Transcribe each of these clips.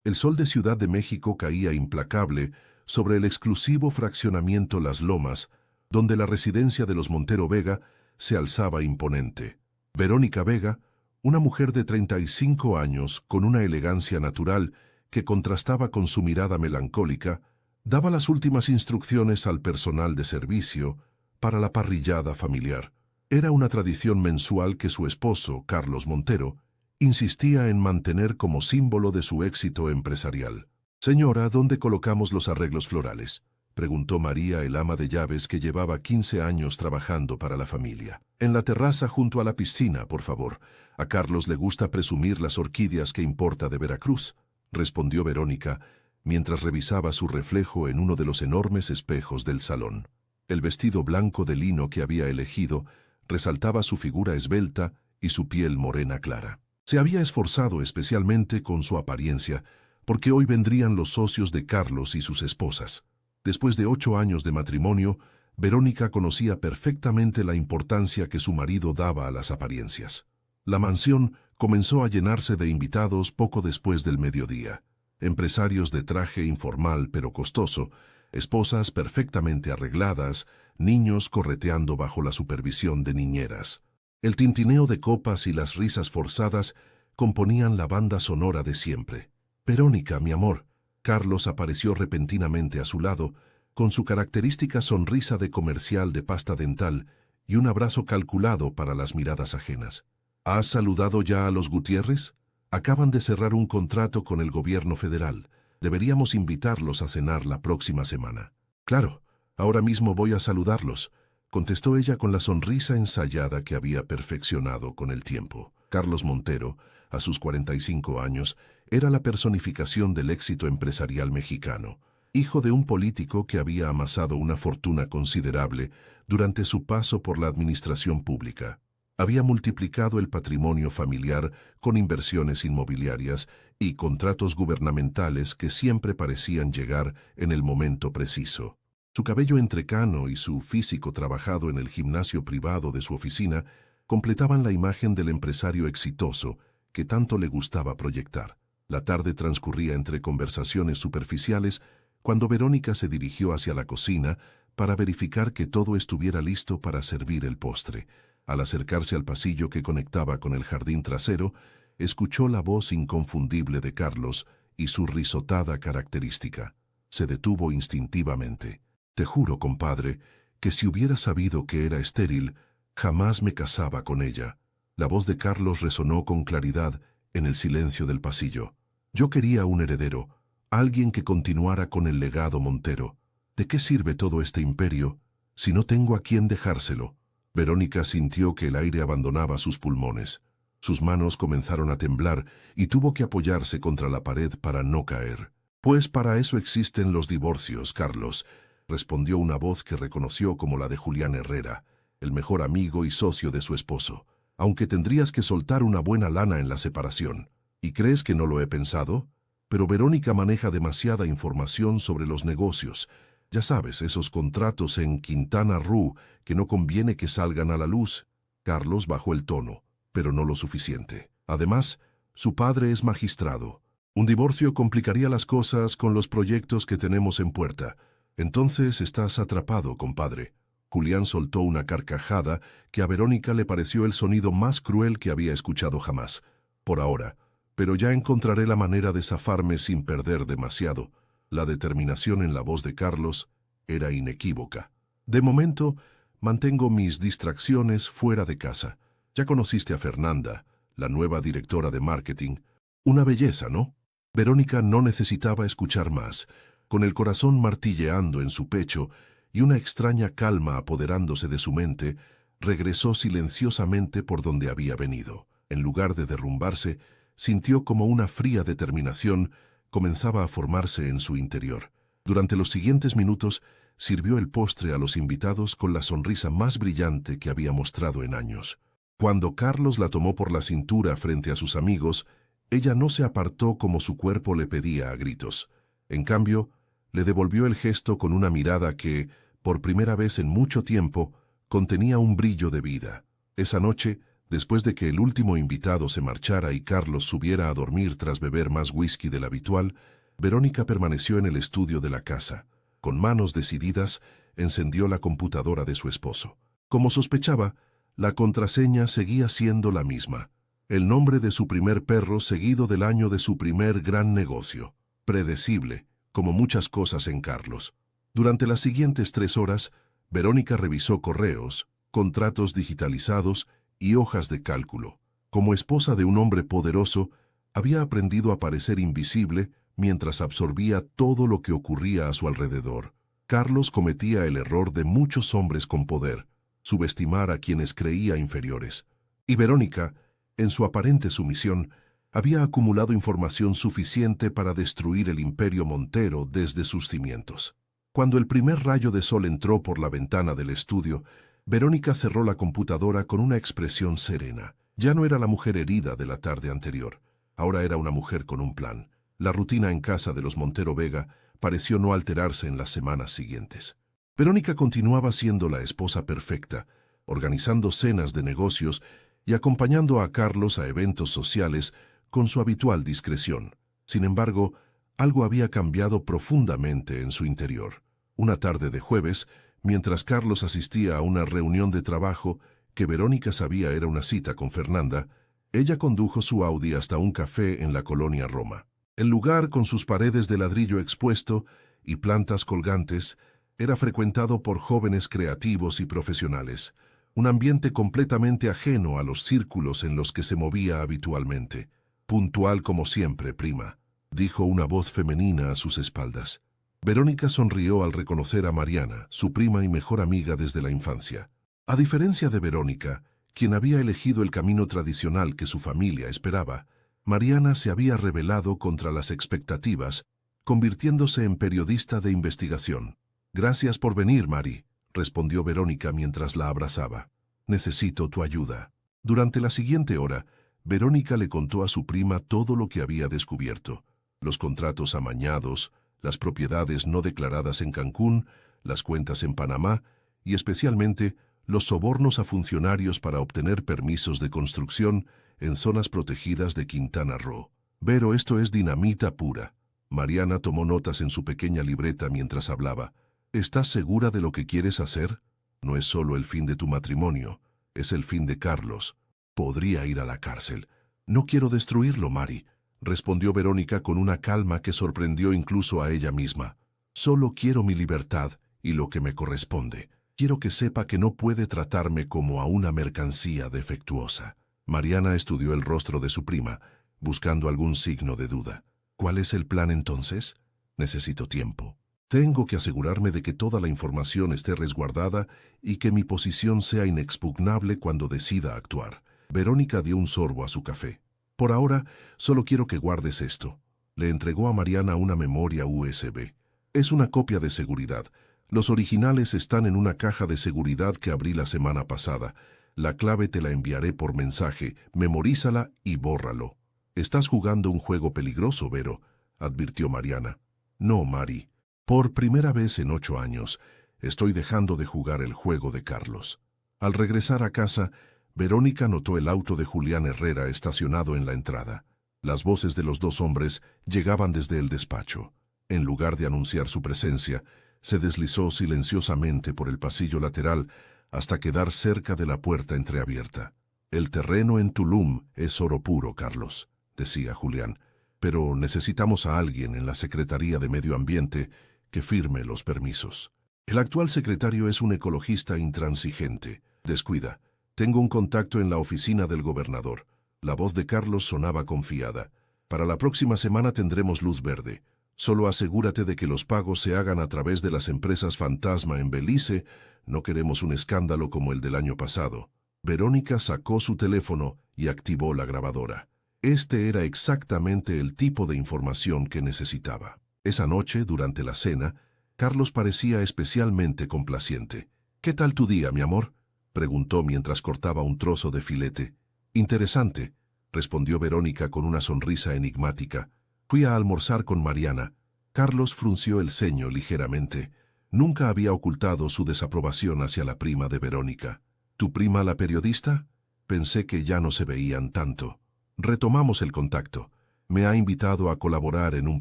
El sol de Ciudad de México caía implacable sobre el exclusivo fraccionamiento Las Lomas, donde la residencia de los Montero Vega se alzaba imponente. Verónica Vega, una mujer de 35 años con una elegancia natural que contrastaba con su mirada melancólica, daba las últimas instrucciones al personal de servicio para la parrillada familiar. Era una tradición mensual que su esposo, Carlos Montero, insistía en mantener como símbolo de su éxito empresarial. «Señora, ¿dónde colocamos los arreglos florales?», preguntó María, el ama de llaves que llevaba 15 años trabajando para la familia. «En la terraza junto a la piscina, por favor. A Carlos le gusta presumir las orquídeas que importa de Veracruz», respondió Verónica, mientras revisaba su reflejo en uno de los enormes espejos del salón. El vestido blanco de lino que había elegido resaltaba su figura esbelta y su piel morena clara. Se había esforzado especialmente con su apariencia, porque hoy vendrían los socios de Carlos y sus esposas. Después de 8 años de matrimonio, Verónica conocía perfectamente la importancia que su marido daba a las apariencias. La mansión comenzó a llenarse de invitados poco después del mediodía. Empresarios de traje informal pero costoso, esposas perfectamente arregladas, niños correteando bajo la supervisión de niñeras. El tintineo de copas y las risas forzadas componían la banda sonora de siempre. «Verónica, mi amor», Carlos apareció repentinamente a su lado, con su característica sonrisa de comercial de pasta dental y un abrazo calculado para las miradas ajenas. «¿Has saludado ya a los Gutiérrez? Acaban de cerrar un contrato con el gobierno federal. Deberíamos invitarlos a cenar la próxima semana». «Claro, ahora mismo voy a saludarlos», contestó ella con la sonrisa ensayada que había perfeccionado con el tiempo. Carlos Montero, a sus 45 años, era la personificación del éxito empresarial mexicano, hijo de un político que había amasado una fortuna considerable durante su paso por la administración pública. Había multiplicado el patrimonio familiar con inversiones inmobiliarias y contratos gubernamentales que siempre parecían llegar en el momento preciso. Su cabello entrecano y su físico trabajado en el gimnasio privado de su oficina completaban la imagen del empresario exitoso que tanto le gustaba proyectar. La tarde transcurría entre conversaciones superficiales cuando Verónica se dirigió hacia la cocina para verificar que todo estuviera listo para servir el postre. Al acercarse al pasillo que conectaba con el jardín trasero, escuchó la voz inconfundible de Carlos y su risotada característica. Se detuvo instintivamente. «Te juro, compadre, que si hubiera sabido que era estéril, jamás me casaba con ella». La voz de Carlos resonó con claridad en el silencio del pasillo. «Yo quería un heredero, alguien que continuara con el legado Montero. ¿De qué sirve todo este imperio si no tengo a quién dejárselo?» Verónica sintió que el aire abandonaba sus pulmones. Sus manos comenzaron a temblar y tuvo que apoyarse contra la pared para no caer. «Pues para eso existen los divorcios, Carlos», respondió una voz que reconoció como la de Julián Herrera, el mejor amigo y socio de su esposo. «Aunque tendrías que soltar una buena lana en la separación. ¿Y crees que no lo he pensado? Pero Verónica maneja demasiada información sobre los negocios. Ya sabes, esos contratos en Quintana Roo que no conviene que salgan a la luz». Carlos bajó el tono, pero no lo suficiente. Además, su padre es magistrado. Un divorcio complicaría las cosas con los proyectos que tenemos en puerta. «Entonces estás atrapado, compadre». Julián soltó una carcajada que a Verónica le pareció el sonido más cruel que había escuchado jamás. «Por ahora, pero ya encontraré la manera de zafarme sin perder demasiado». La determinación en la voz de Carlos era inequívoca. «De momento, mantengo mis distracciones fuera de casa. Ya conociste a Fernanda, la nueva directora de marketing. Una belleza, ¿no?». Verónica no necesitaba escuchar más. Con el corazón martilleando en su pecho y una extraña calma apoderándose de su mente, regresó silenciosamente por donde había venido. En lugar de derrumbarse, sintió como una fría determinación comenzaba a formarse en su interior. Durante los siguientes minutos, sirvió el postre a los invitados con la sonrisa más brillante que había mostrado en años. Cuando Carlos la tomó por la cintura frente a sus amigos, ella no se apartó como su cuerpo le pedía a gritos. En cambio, le devolvió el gesto con una mirada que, por primera vez en mucho tiempo, contenía un brillo de vida. Esa noche, Después de que el último invitado se marchara y Carlos subiera a dormir tras beber más whisky del habitual, Verónica permaneció en el estudio de la casa. Con manos decididas, encendió la computadora de su esposo. Como sospechaba, la contraseña seguía siendo la misma. El nombre de su primer perro seguido del año de su primer gran negocio. Predecible, como muchas cosas en Carlos. Durante las siguientes 3 horas, Verónica revisó correos, contratos digitalizados y hojas de cálculo. Como esposa de un hombre poderoso, había aprendido a parecer invisible mientras absorbía todo lo que ocurría a su alrededor. Carlos cometía el error de muchos hombres con poder, subestimar a quienes creía inferiores. Y Verónica, en su aparente sumisión, había acumulado información suficiente para destruir el imperio Montero desde sus cimientos. Cuando el primer rayo de sol entró por la ventana del estudio, Verónica cerró la computadora con una expresión serena. Ya no era la mujer herida de la tarde anterior. Ahora era una mujer con un plan. La rutina en casa de los Montero Vega pareció no alterarse en las semanas siguientes. Verónica continuaba siendo la esposa perfecta, organizando cenas de negocios y acompañando a Carlos a eventos sociales con su habitual discreción. Sin embargo, algo había cambiado profundamente en su interior. Una tarde de jueves, mientras Carlos asistía a una reunión de trabajo que Verónica sabía era una cita con Fernanda, ella condujo su Audi hasta un café en la colonia Roma. El lugar, con sus paredes de ladrillo expuesto y plantas colgantes, era frecuentado por jóvenes creativos y profesionales, un ambiente completamente ajeno a los círculos en los que se movía habitualmente. «Puntual como siempre, prima», dijo una voz femenina a sus espaldas. Verónica sonrió al reconocer a Mariana, su prima y mejor amiga desde la infancia. A diferencia de Verónica, quien había elegido el camino tradicional que su familia esperaba, Mariana se había rebelado contra las expectativas, convirtiéndose en periodista de investigación. «Gracias por venir, Mari», respondió Verónica mientras la abrazaba. «Necesito tu ayuda». Durante la siguiente hora, Verónica le contó a su prima todo lo que había descubierto: los contratos amañados, las propiedades no declaradas en Cancún, las cuentas en Panamá y especialmente los sobornos a funcionarios para obtener permisos de construcción en zonas protegidas de Quintana Roo. «Vero, esto es dinamita pura». Mariana tomó notas en su pequeña libreta mientras hablaba. «¿Estás segura de lo que quieres hacer? No es solo el fin de tu matrimonio, es el fin de Carlos. Podría ir a la cárcel». «No quiero destruirlo, Mari», respondió Verónica con una calma que sorprendió incluso a ella misma. «Solo quiero mi libertad y lo que me corresponde. Quiero que sepa que no puede tratarme como a una mercancía defectuosa». Mariana estudió el rostro de su prima, buscando algún signo de duda. «¿Cuál es el plan entonces?» «Necesito tiempo. Tengo que asegurarme de que toda la información esté resguardada y que mi posición sea inexpugnable cuando decida actuar». Verónica dio un sorbo a su café. «Por ahora, solo quiero que guardes esto». Le entregó a Mariana una memoria USB. «Es una copia de seguridad. Los originales están en una caja de seguridad que abrí la semana pasada. La clave te la enviaré por mensaje. Memorízala y bórralo». «Estás jugando un juego peligroso, Vero», advirtió Mariana. «No, Mari. Por primera vez en 8 años, estoy dejando de jugar el juego de Carlos». Al regresar a casa, Verónica notó el auto de Julián Herrera estacionado en la entrada. Las voces de los 2 hombres llegaban desde el despacho. En lugar de anunciar su presencia, se deslizó silenciosamente por el pasillo lateral hasta quedar cerca de la puerta entreabierta. «El terreno en Tulum es oro puro, Carlos», decía Julián, «pero necesitamos a alguien en la Secretaría de Medio Ambiente que firme los permisos. El actual secretario es un ecologista intransigente. Descuida. Tengo un contacto en la oficina del gobernador». La voz de Carlos sonaba confiada. «Para la próxima semana tendremos luz verde. Solo asegúrate de que los pagos se hagan a través de las empresas fantasma en Belice. No queremos un escándalo como el del año pasado». Verónica sacó su teléfono y activó la grabadora. Este era exactamente el tipo de información que necesitaba. Esa noche, durante la cena, Carlos parecía especialmente complaciente. «¿Qué tal tu día, mi amor?», preguntó mientras cortaba un trozo de filete. «Interesante», respondió Verónica con una sonrisa enigmática. «Fui a almorzar con Mariana». Carlos frunció el ceño ligeramente. Nunca había ocultado su desaprobación hacia la prima de Verónica. «¿Tu prima la periodista?». pensé que ya no se veían tanto. Retomamos el contacto. Me ha invitado a colaborar en un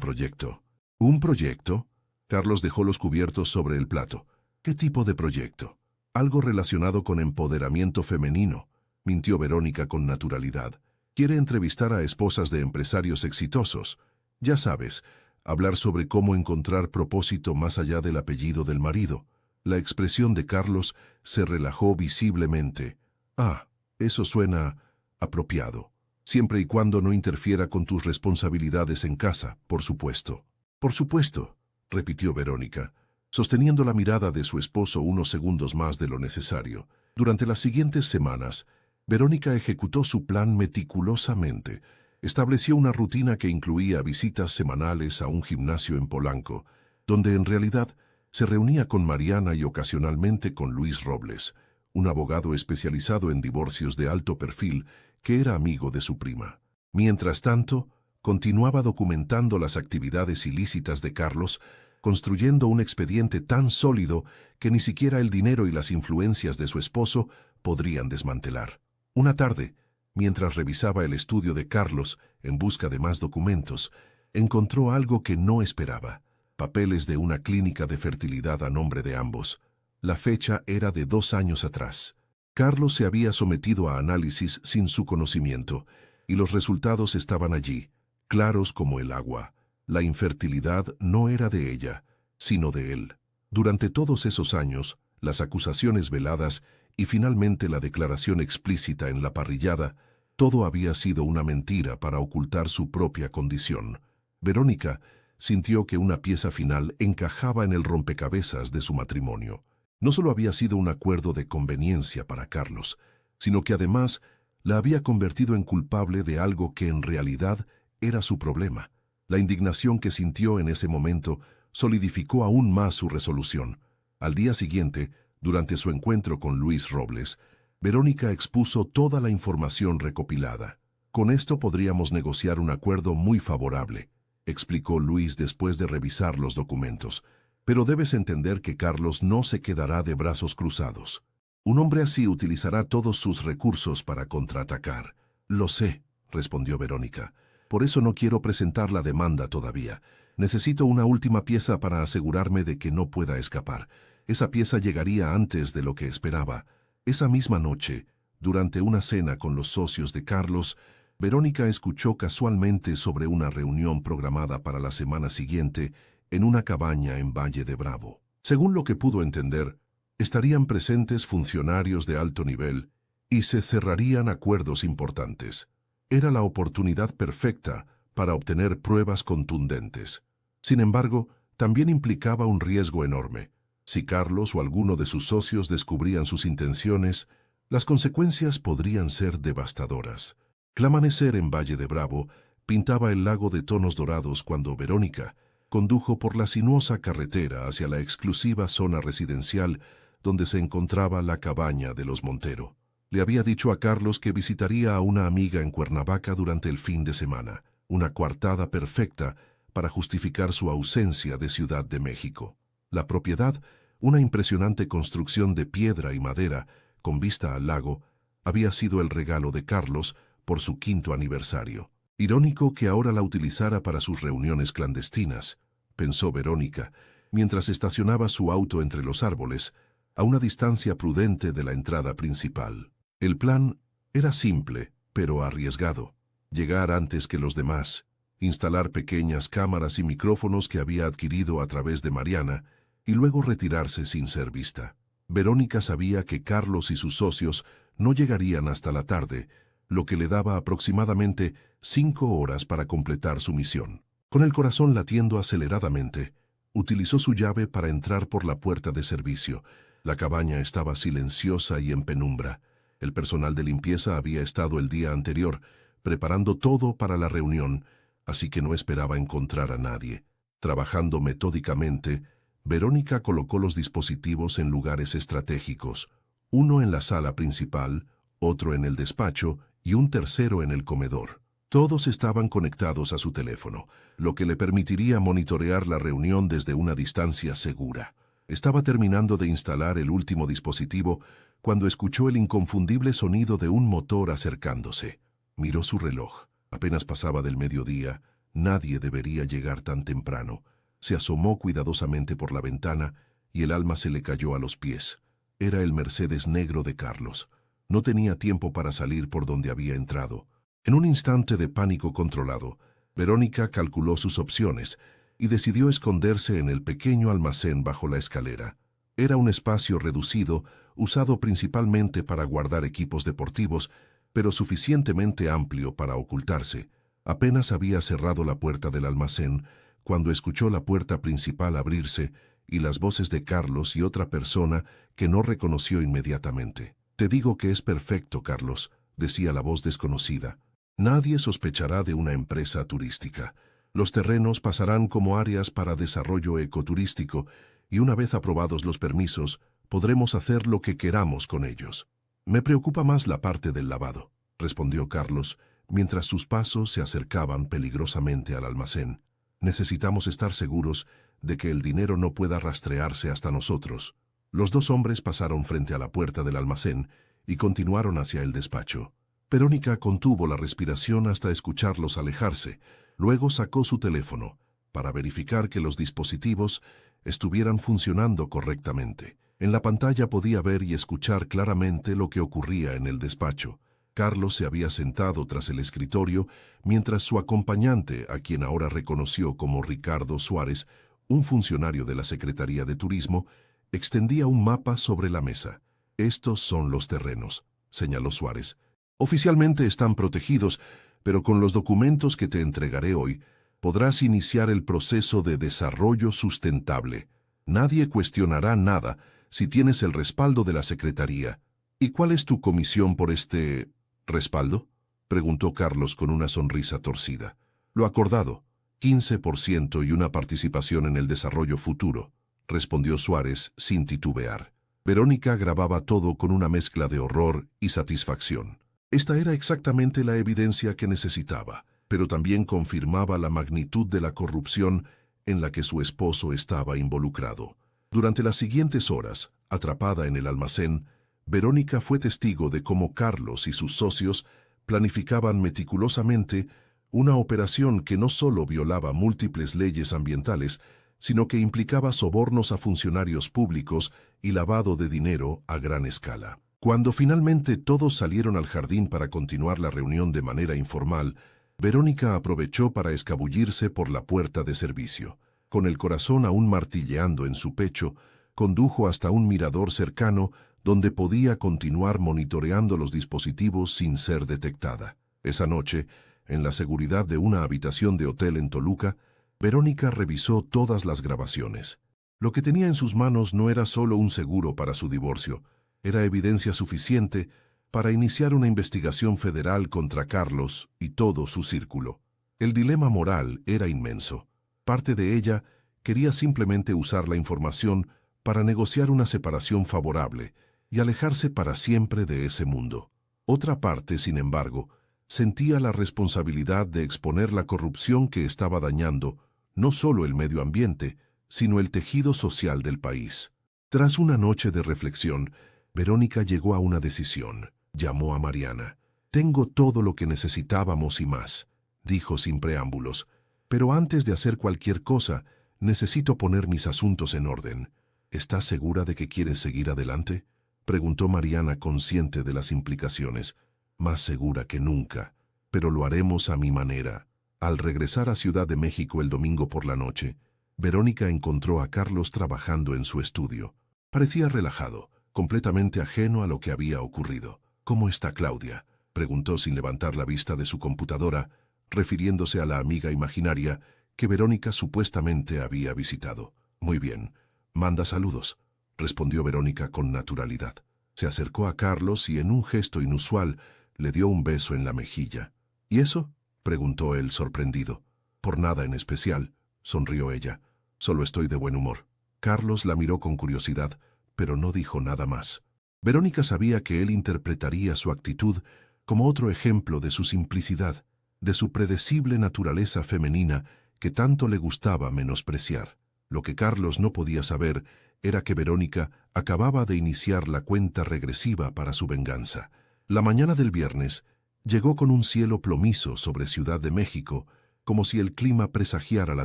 proyecto. ¿Un proyecto? Carlos dejó los cubiertos sobre el plato. ¿Qué tipo de proyecto? Algo relacionado con empoderamiento femenino, mintió Verónica con naturalidad. Quiere entrevistar a esposas de empresarios exitosos. Ya sabes, hablar sobre cómo encontrar propósito más allá del apellido del marido. La expresión de Carlos se relajó visiblemente. Ah, eso suena apropiado. Siempre y cuando no interfiera con tus responsabilidades en casa, por supuesto. Por supuesto, repitió Verónica, sosteniendo la mirada de su esposo unos segundos más de lo necesario. Durante las siguientes semanas, Verónica ejecutó su plan meticulosamente. Estableció una rutina que incluía visitas semanales a un gimnasio en Polanco, donde en realidad se reunía con Mariana y ocasionalmente con Luis Robles, un abogado especializado en divorcios de alto perfil que era amigo de su prima. Mientras tanto, continuaba documentando las actividades ilícitas de Carlos, construyendo un expediente tan sólido que ni siquiera el dinero y las influencias de su esposo podrían desmantelar. Una tarde, mientras revisaba el estudio de Carlos en busca de más documentos, encontró algo que no esperaba: papeles de una clínica de fertilidad a nombre de ambos. La fecha era de 2 años atrás. Carlos se había sometido a análisis sin su conocimiento, y los resultados estaban allí, claros como el agua. La infertilidad no era de ella, sino de él. Durante todos esos años, las acusaciones veladas y finalmente la declaración explícita en la parrillada, todo había sido una mentira para ocultar su propia condición. Verónica sintió que una pieza final encajaba en el rompecabezas de su matrimonio. No solo había sido un acuerdo de conveniencia para Carlos, sino que además la había convertido en culpable de algo que en realidad era su problema. La indignación que sintió en ese momento solidificó aún más su resolución. Al día siguiente, durante su encuentro con Luis Robles, Verónica expuso toda la información recopilada. Con esto podríamos negociar un acuerdo muy favorable, explicó Luis después de revisar los documentos. Pero debes entender que Carlos no se quedará de brazos cruzados. Un hombre así utilizará todos sus recursos para contraatacar. Lo sé, respondió Verónica. Por eso no quiero presentar la demanda todavía. Necesito una última pieza para asegurarme de que no pueda escapar. Esa pieza llegaría antes de lo que esperaba. Esa misma noche, durante una cena con los socios de Carlos, Verónica escuchó casualmente sobre una reunión programada para la semana siguiente en una cabaña en Valle de Bravo. Según lo que pudo entender, estarían presentes funcionarios de alto nivel y se cerrarían acuerdos importantes. Era la oportunidad perfecta para obtener pruebas contundentes. Sin embargo, también implicaba un riesgo enorme. Si Carlos o alguno de sus socios descubrían sus intenciones, las consecuencias podrían ser devastadoras. El amanecer en Valle de Bravo pintaba el lago de tonos dorados cuando Verónica condujo por la sinuosa carretera hacia la exclusiva zona residencial donde se encontraba la cabaña de los Montero. Le había dicho a Carlos que visitaría a una amiga en Cuernavaca durante el fin de semana, una coartada perfecta para justificar su ausencia de Ciudad de México. La propiedad, una impresionante construcción de piedra y madera con vista al lago, había sido el regalo de Carlos por su 5º aniversario. Irónico que ahora la utilizara para sus reuniones clandestinas, pensó Verónica, mientras estacionaba su auto entre los árboles, a una distancia prudente de la entrada principal. El plan era simple, pero arriesgado. Llegar antes que los demás, instalar pequeñas cámaras y micrófonos que había adquirido a través de Mariana, y luego retirarse sin ser vista. Verónica sabía que Carlos y sus socios no llegarían hasta la tarde, lo que le daba aproximadamente 5 horas para completar su misión. Con el corazón latiendo aceleradamente, utilizó su llave para entrar por la puerta de servicio. La cabaña estaba silenciosa y en penumbra. El personal de limpieza había estado el día anterior, preparando todo para la reunión, así que no esperaba encontrar a nadie. Trabajando metódicamente, Verónica colocó los dispositivos en lugares estratégicos, uno en la sala principal, otro en el despacho y un tercero en el comedor. Todos estaban conectados a su teléfono, lo que le permitiría monitorear la reunión desde una distancia segura. Estaba terminando de instalar el último dispositivo cuando escuchó el inconfundible sonido de un motor acercándose. Miró su reloj. Apenas pasaba del mediodía. Nadie debería llegar tan temprano. Se asomó cuidadosamente por la ventana y el alma se le cayó a los pies. Era el Mercedes negro de Carlos. No tenía tiempo para salir por donde había entrado. En un instante de pánico controlado, Verónica calculó sus opciones y decidió esconderse en el pequeño almacén bajo la escalera. Era un espacio reducido, usado principalmente para guardar equipos deportivos, pero suficientemente amplio para ocultarse. Apenas había cerrado la puerta del almacén cuando escuchó la puerta principal abrirse y las voces de Carlos y otra persona que no reconoció inmediatamente. «Te digo que es perfecto, Carlos», decía la voz desconocida. «Nadie sospechará de una empresa turística. Los terrenos pasarán como áreas para desarrollo ecoturístico y una vez aprobados los permisos, podremos hacer lo que queramos con ellos». «Me preocupa más la parte del lavado», respondió Carlos, mientras sus pasos se acercaban peligrosamente al almacén. «Necesitamos estar seguros de que el dinero no pueda rastrearse hasta nosotros». Los dos hombres pasaron frente a la puerta del almacén y continuaron hacia el despacho. Verónica contuvo la respiración hasta escucharlos alejarse. Luego sacó su teléfono para verificar que los dispositivos estuvieran funcionando correctamente. En la pantalla podía ver y escuchar claramente lo que ocurría en el despacho. Carlos se había sentado tras el escritorio, mientras su acompañante, a quien ahora reconoció como Ricardo Suárez, un funcionario de la Secretaría de Turismo, extendía un mapa sobre la mesa. «Estos son los terrenos», señaló Suárez. «Oficialmente están protegidos, pero con los documentos que te entregaré hoy, podrás iniciar el proceso de desarrollo sustentable. Nadie cuestionará nada si tienes el respaldo de la Secretaría». «¿Y cuál es tu comisión por este respaldo?», preguntó Carlos con una sonrisa torcida. «Lo acordado, 15% y una participación en el desarrollo futuro», respondió Suárez sin titubear. Verónica grababa todo con una mezcla de horror y satisfacción. Esta era exactamente la evidencia que necesitaba, pero también confirmaba la magnitud de la corrupción en la que su esposo estaba involucrado. Durante las siguientes horas, atrapada en el almacén, Verónica fue testigo de cómo Carlos y sus socios planificaban meticulosamente una operación que no solo violaba múltiples leyes ambientales, sino que implicaba sobornos a funcionarios públicos y lavado de dinero a gran escala. Cuando finalmente todos salieron al jardín para continuar la reunión de manera informal, Verónica aprovechó para escabullirse por la puerta de servicio. Con el corazón aún martilleando en su pecho, condujo hasta un mirador cercano donde podía continuar monitoreando los dispositivos sin ser detectada. Esa noche, en la seguridad de una habitación de hotel en Toluca, Verónica revisó todas las grabaciones. Lo que tenía en sus manos no era solo un seguro para su divorcio, era evidencia suficiente para iniciar una investigación federal contra Carlos y todo su círculo. El dilema moral era inmenso. Parte de ella quería simplemente usar la información para negociar una separación favorable y alejarse para siempre de ese mundo. Otra parte, sin embargo, sentía la responsabilidad de exponer la corrupción que estaba dañando no solo el medio ambiente, sino el tejido social del país. Tras una noche de reflexión, Verónica llegó a una decisión. Llamó a Mariana. «Tengo todo lo que necesitábamos y más», dijo sin preámbulos. «Pero antes de hacer cualquier cosa, necesito poner mis asuntos en orden». «¿Estás segura de que quieres seguir adelante?», preguntó Mariana, consciente de las implicaciones. «Más segura que nunca, pero lo haremos a mi manera». Al regresar a Ciudad de México el domingo por la noche, Verónica encontró a Carlos trabajando en su estudio. Parecía relajado, completamente ajeno a lo que había ocurrido. «¿Cómo está Claudia?», preguntó sin levantar la vista de su computadora, refiriéndose a la amiga imaginaria que Verónica supuestamente había visitado. «Muy bien. Manda saludos», respondió Verónica con naturalidad. Se acercó a Carlos y en un gesto inusual le dio un beso en la mejilla. «¿Y eso?», preguntó él sorprendido. «Por nada en especial», sonrió ella. «Solo estoy de buen humor». Carlos la miró con curiosidad, pero no dijo nada más. Verónica sabía que él interpretaría su actitud como otro ejemplo de su simplicidad, de su predecible naturaleza femenina que tanto le gustaba menospreciar. Lo que Carlos no podía saber era que Verónica acababa de iniciar la cuenta regresiva para su venganza. La mañana del viernes llegó con un cielo plomizo sobre Ciudad de México, como si el clima presagiara la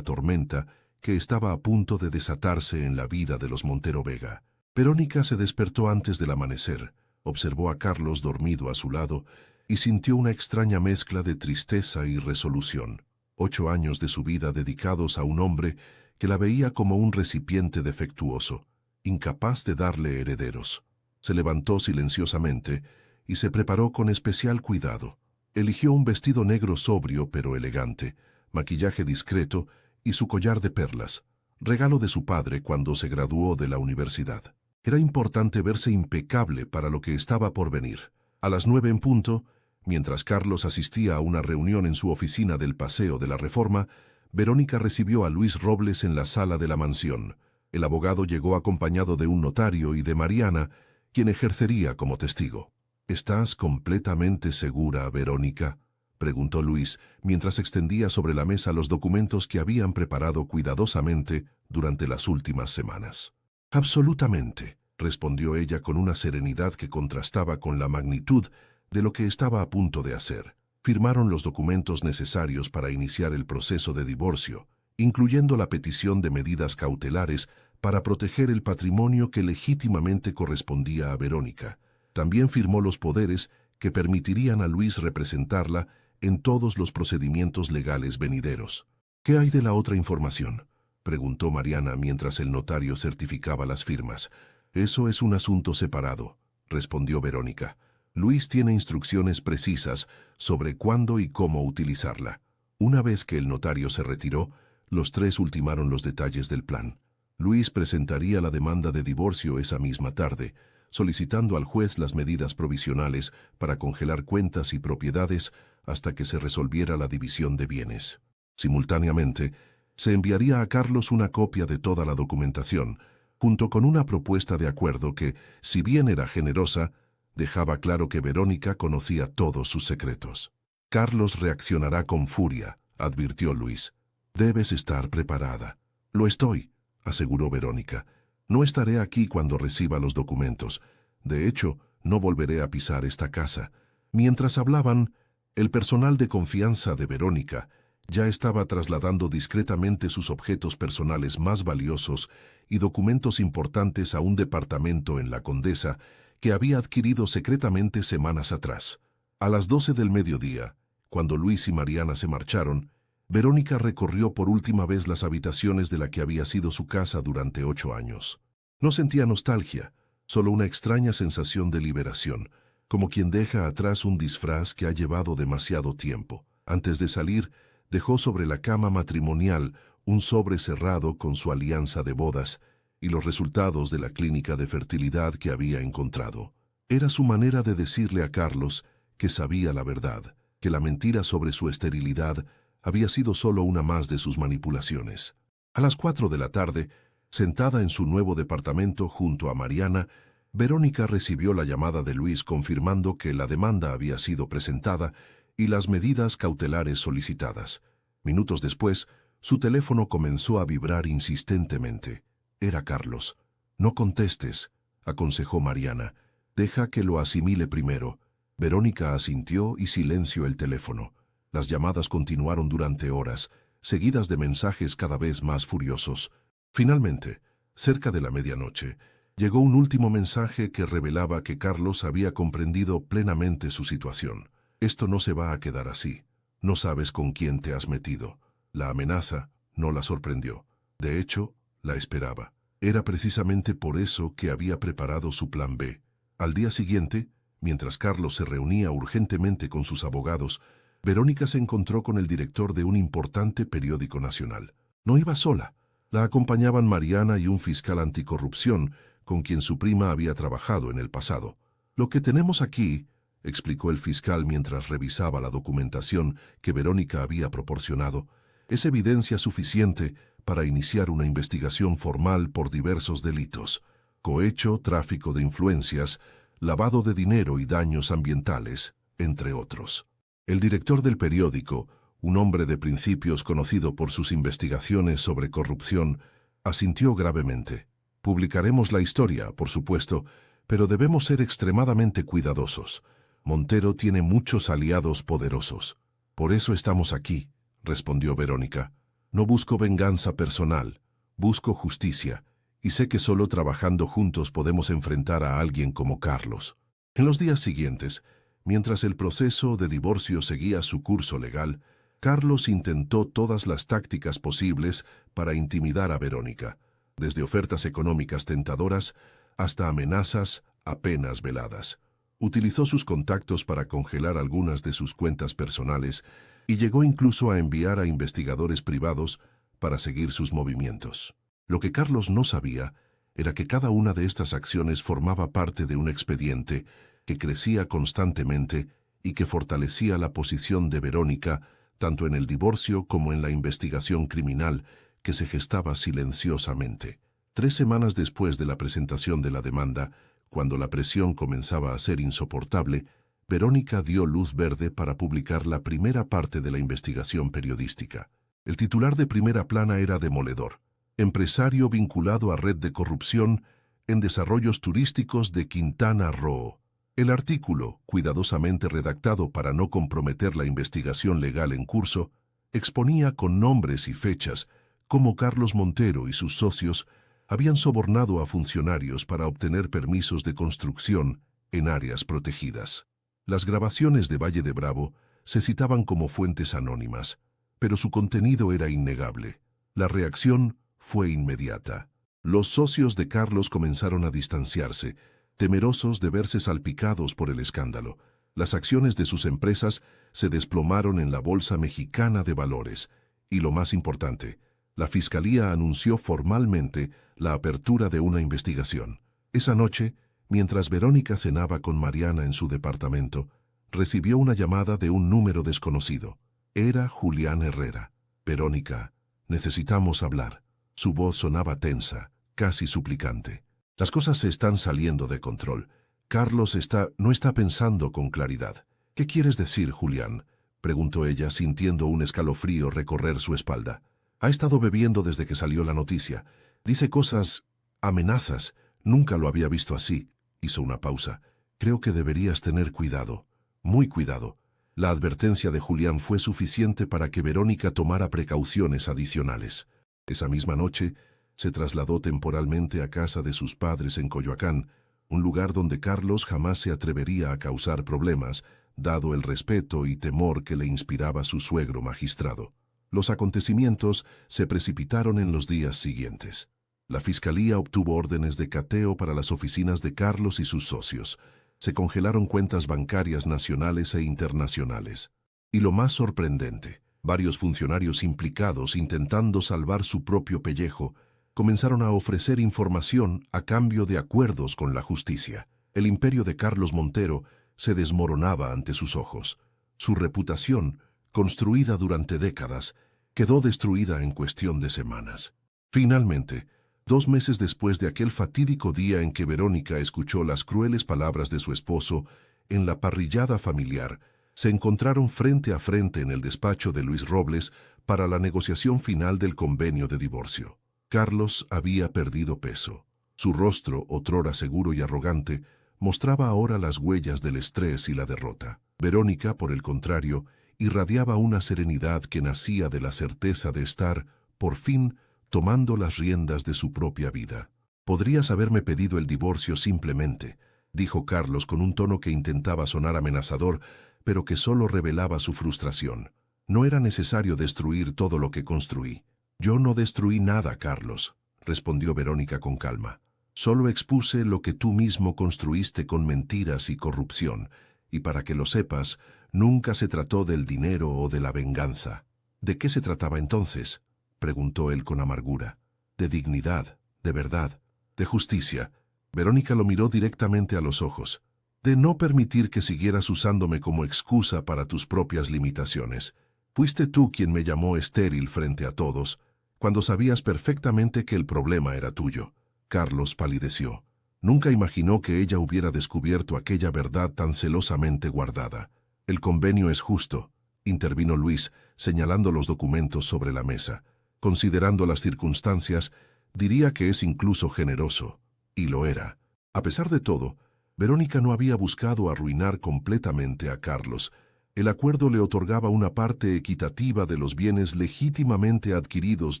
tormenta que estaba a punto de desatarse en la vida de los Montero Vega. Verónica se despertó antes del amanecer, observó a Carlos dormido a su lado y sintió una extraña mezcla de tristeza y resolución. 8 años de su vida dedicados a un hombre que la veía como un recipiente defectuoso, incapaz de darle herederos. Se levantó silenciosamente y se preparó con especial cuidado. Eligió un vestido negro sobrio pero elegante, maquillaje discreto y su collar de perlas, regalo de su padre cuando se graduó de la universidad. Era importante verse impecable para lo que estaba por venir. A las 9 en punto, mientras Carlos asistía a una reunión en su oficina del Paseo de la Reforma, Verónica recibió a Luis Robles en la sala de la mansión. El abogado llegó acompañado de un notario y de Mariana, quien ejercería como testigo. ¿Estás completamente segura, Verónica?, preguntó Luis, mientras extendía sobre la mesa los documentos que habían preparado cuidadosamente durante las últimas semanas. Absolutamente, respondió ella con una serenidad que contrastaba con la magnitud de lo que estaba a punto de hacer. Firmaron los documentos necesarios para iniciar el proceso de divorcio, incluyendo la petición de medidas cautelares para proteger el patrimonio que legítimamente correspondía a Verónica. También firmó los poderes que permitirían a Luis representarla en todos los procedimientos legales venideros. ¿Qué hay de la otra información?, preguntó Mariana mientras el notario certificaba las firmas. Eso es un asunto separado, respondió Verónica. Luis tiene instrucciones precisas sobre cuándo y cómo utilizarla. Una vez que el notario se retiró, los tres ultimaron los detalles del plan. Luis presentaría la demanda de divorcio esa misma tarde, solicitando al juez las medidas provisionales para congelar cuentas y propiedades hasta que se resolviera la división de bienes. Simultáneamente, se enviaría a Carlos una copia de toda la documentación, junto con una propuesta de acuerdo que, si bien era generosa, dejaba claro que Verónica conocía todos sus secretos. Carlos reaccionará con furia, advirtió Luis. Debes estar preparada. Lo estoy, aseguró Verónica. No estaré aquí cuando reciba los documentos. De hecho, no volveré a pisar esta casa. Mientras hablaban, el personal de confianza de Verónica ya estaba trasladando discretamente sus objetos personales más valiosos y documentos importantes a un departamento en La Condesa que había adquirido secretamente semanas atrás. A las 12 del mediodía, cuando Luis y Mariana se marcharon, Verónica recorrió por última vez las habitaciones de la que había sido su casa durante 8 años. No sentía nostalgia, solo una extraña sensación de liberación, como quien deja atrás un disfraz que ha llevado demasiado tiempo. Antes de salir, dejó sobre la cama matrimonial un sobre cerrado con su alianza de bodas y los resultados de la clínica de fertilidad que había encontrado. Era su manera de decirle a Carlos que sabía la verdad, que la mentira sobre su esterilidad había sido solo una más de sus manipulaciones. A las 4 de la tarde, sentada en su nuevo departamento junto a Mariana, Verónica recibió la llamada de Luis confirmando que la demanda había sido presentada y las medidas cautelares solicitadas. Minutos después, su teléfono comenzó a vibrar insistentemente. Era Carlos. No contestes, aconsejó Mariana. Deja que lo asimile primero. Verónica asintió y silenció el teléfono. Las llamadas continuaron durante horas, seguidas de mensajes cada vez más furiosos. Finalmente, cerca de la medianoche, llegó un último mensaje que revelaba que Carlos había comprendido plenamente su situación. Esto no se va a quedar así. No sabes con quién te has metido. La amenaza no la sorprendió. De hecho, la esperaba. Era precisamente por eso que había preparado su plan B. Al día siguiente, mientras Carlos se reunía urgentemente con sus abogados, Verónica se encontró con el director de un importante periódico nacional. No iba sola. La acompañaban Mariana y un fiscal anticorrupción, con quien su prima había trabajado en el pasado. Lo que tenemos aquí, explicó el fiscal mientras revisaba la documentación que Verónica había proporcionado, es evidencia suficiente para iniciar una investigación formal por diversos delitos: cohecho, tráfico de influencias, lavado de dinero y daños ambientales, entre otros. El director del periódico, un hombre de principios conocido por sus investigaciones sobre corrupción, Asintió gravemente. Publicaremos la historia, por supuesto, pero debemos ser extremadamente cuidadosos. Montero tiene muchos aliados poderosos. Por eso estamos aquí, respondió Verónica. No busco venganza personal, busco justicia, y sé que solo trabajando juntos podemos enfrentar a alguien como Carlos. En los días siguientes, mientras el proceso de divorcio seguía su curso legal, Carlos intentó todas las tácticas posibles para intimidar a Verónica, desde ofertas económicas tentadoras hasta amenazas apenas veladas. Utilizó sus contactos para congelar algunas de sus cuentas personales y llegó incluso a enviar a investigadores privados para seguir sus movimientos. Lo que Carlos no sabía era que cada una de estas acciones formaba parte de un expediente que crecía constantemente y que fortalecía la posición de Verónica tanto en el divorcio como en la investigación criminal que se gestaba silenciosamente. 3 semanas después de la presentación de la demanda, cuando la presión comenzaba a ser insoportable, Verónica dio luz verde para publicar la primera parte de la investigación periodística. El titular de primera plana era demoledor: empresario vinculado a red de corrupción en desarrollos turísticos de Quintana Roo. El artículo, cuidadosamente redactado para no comprometer la investigación legal en curso, exponía con nombres y fechas cómo Carlos Montero y sus socios habían sobornado a funcionarios para obtener permisos de construcción en áreas protegidas. Las grabaciones de Valle de Bravo se citaban como fuentes anónimas, pero su contenido era innegable. La reacción fue inmediata. Los socios de Carlos comenzaron a distanciarse, temerosos de verse salpicados por el escándalo. Las acciones de sus empresas se desplomaron en la Bolsa Mexicana de Valores, y lo más importante, la Fiscalía anunció formalmente la apertura de una investigación. Esa noche, mientras Verónica cenaba con Mariana en su departamento, recibió una llamada de un número desconocido. Era Julián Herrera. «Verónica, necesitamos hablar». Su voz sonaba tensa, casi suplicante. «Las cosas se están saliendo de control. Carlos no está pensando con claridad». «¿Qué quieres decir, Julián?», preguntó ella, sintiendo un escalofrío recorrer su espalda. «Ha estado bebiendo desde que salió la noticia. Dice cosas, amenazas. Nunca lo había visto así». Hizo una pausa. «Creo que deberías tener cuidado, muy cuidado». La advertencia de Julián fue suficiente para que Verónica tomara precauciones adicionales. Esa misma noche, se trasladó temporalmente a casa de sus padres en Coyoacán, un lugar donde Carlos jamás se atrevería a causar problemas, dado el respeto y temor que le inspiraba su suegro magistrado. Los acontecimientos se precipitaron en los días siguientes. La Fiscalía obtuvo órdenes de cateo para las oficinas de Carlos y sus socios. Se congelaron cuentas bancarias nacionales e internacionales. Y lo más sorprendente, varios funcionarios implicados intentando salvar su propio pellejo comenzaron a ofrecer información a cambio de acuerdos con la justicia. El imperio de Carlos Montero se desmoronaba ante sus ojos. Su reputación, construida durante décadas, quedó destruida en cuestión de semanas. Finalmente, 2 meses después de aquel fatídico día en que Verónica escuchó las crueles palabras de su esposo en la parrillada familiar, se encontraron frente a frente en el despacho de Luis Robles para la negociación final del convenio de divorcio. Carlos había perdido peso. Su rostro, otrora seguro y arrogante, mostraba ahora las huellas del estrés y la derrota. Verónica, por el contrario, irradiaba una serenidad que nacía de la certeza de estar, por fin, tomando las riendas de su propia vida. «Podrías haberme pedido el divorcio simplemente», dijo Carlos con un tono que intentaba sonar amenazador, pero que solo revelaba su frustración. «No era necesario destruir todo lo que construí». «Yo no destruí nada, Carlos», respondió Verónica con calma. «Solo expuse lo que tú mismo construiste con mentiras y corrupción, y para que lo sepas, nunca se trató del dinero o de la venganza». «¿De qué se trataba entonces?», preguntó él con amargura. «De dignidad, de verdad, de justicia». Verónica lo miró directamente a los ojos. «De no permitir que siguieras usándome como excusa para tus propias limitaciones. Fuiste tú quien me llamó estéril frente a todos, cuando sabías perfectamente que el problema era tuyo». Carlos palideció. Nunca imaginó que ella hubiera descubierto aquella verdad tan celosamente guardada. «El convenio es justo», intervino Luis, señalando los documentos sobre la mesa. «Considerando las circunstancias, Diría que es incluso generoso. Y lo era. A pesar de todo, Verónica no había buscado arruinar completamente a Carlos. El acuerdo le otorgaba una parte equitativa de los bienes legítimamente adquiridos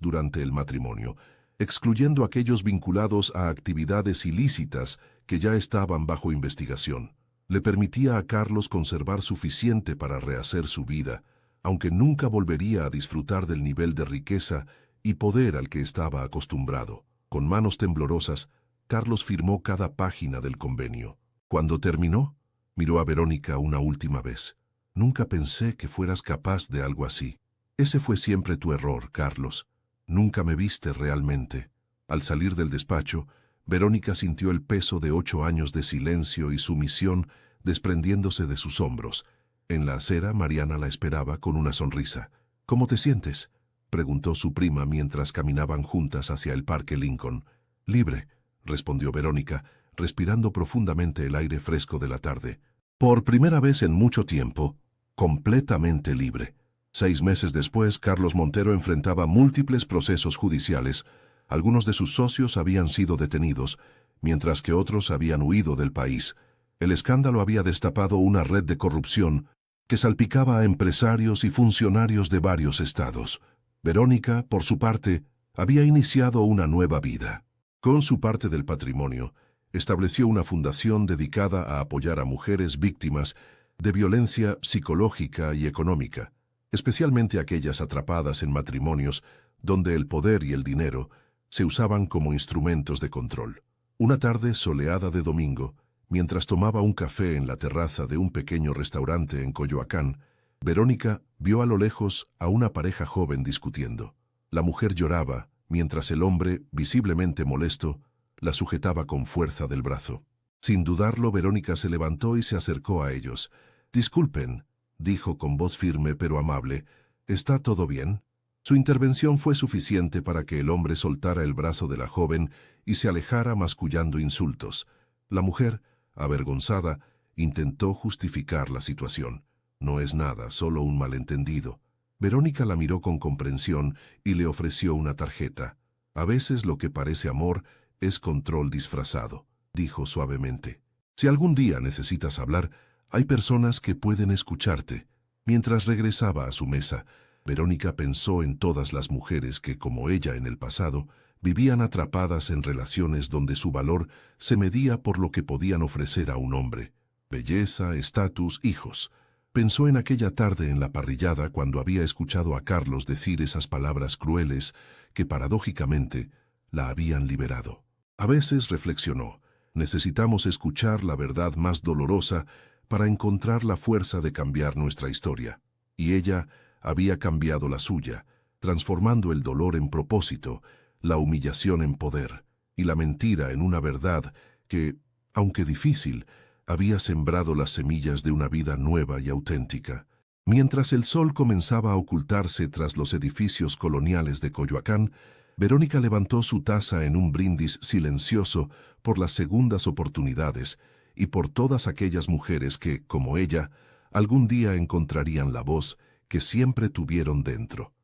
durante el matrimonio, excluyendo aquellos vinculados a actividades ilícitas que ya estaban bajo investigación. Le permitía a Carlos conservar suficiente para rehacer su vida, aunque nunca volvería a disfrutar del nivel de riqueza y poder al que estaba acostumbrado. Con manos temblorosas, Carlos firmó cada página del convenio. Cuando terminó, miró a Verónica una última vez. Nunca pensé que fueras capaz de algo así. Ese fue siempre tu error, Carlos. Nunca me viste realmente. Al salir del despacho, Verónica sintió el peso de 8 años de silencio y sumisión desprendiéndose de sus hombros. En la acera, Mariana la esperaba con una sonrisa. ¿Cómo te sientes?, preguntó su prima mientras caminaban juntas hacia el Parque Lincoln. Libre, respondió Verónica, respirando profundamente el aire fresco de la tarde. Por primera vez en mucho tiempo, completamente libre. 6 meses después, Carlos Montero enfrentaba múltiples procesos judiciales. Algunos de sus socios habían sido detenidos, mientras que otros habían huido del país. El escándalo había destapado una red de corrupción que salpicaba a empresarios y funcionarios de varios estados. Verónica, por su parte, había iniciado una nueva vida. Con su parte del patrimonio, estableció una fundación dedicada a apoyar a mujeres víctimas de violencia psicológica y económica, especialmente aquellas atrapadas en matrimonios donde el poder y el dinero se usaban como instrumentos de control. Una tarde soleada de domingo, mientras tomaba un café en la terraza de un pequeño restaurante en Coyoacán, Verónica vio a lo lejos a una pareja joven discutiendo. La mujer lloraba, mientras el hombre, visiblemente molesto, la sujetaba con fuerza del brazo. Sin dudarlo, Verónica se levantó y se acercó a ellos. «Disculpen», dijo con voz firme pero amable, «¿está todo bien?». Su intervención fue suficiente para que el hombre soltara el brazo de la joven y se alejara mascullando insultos. La mujer, avergonzada, intentó justificar la situación. «No es nada, solo un malentendido». Verónica la miró con comprensión y le ofreció una tarjeta. «A veces lo que parece amor es control disfrazado», dijo suavemente. «Si algún día necesitas hablar, hay personas que pueden escucharte». Mientras regresaba a su mesa, Verónica pensó en todas las mujeres que, como ella en el pasado, vivían atrapadas en relaciones donde su valor se medía por lo que podían ofrecer a un hombre: belleza, estatus, hijos. Pensó en aquella tarde en la parrillada cuando había escuchado a Carlos decir esas palabras crueles que, paradójicamente, la habían liberado. A veces, reflexionó, necesitamos escuchar la verdad más dolorosa para encontrar la fuerza de cambiar nuestra historia. Y ella había cambiado la suya, transformando el dolor en propósito, la humillación en poder y la mentira en una verdad que, aunque difícil, había sembrado las semillas de una vida nueva y auténtica. Mientras el sol comenzaba a ocultarse tras los edificios coloniales de Coyoacán, Verónica levantó su taza en un brindis silencioso por las segundas oportunidades y por todas aquellas mujeres que, como ella, algún día encontrarían la voz que siempre tuvieron dentro.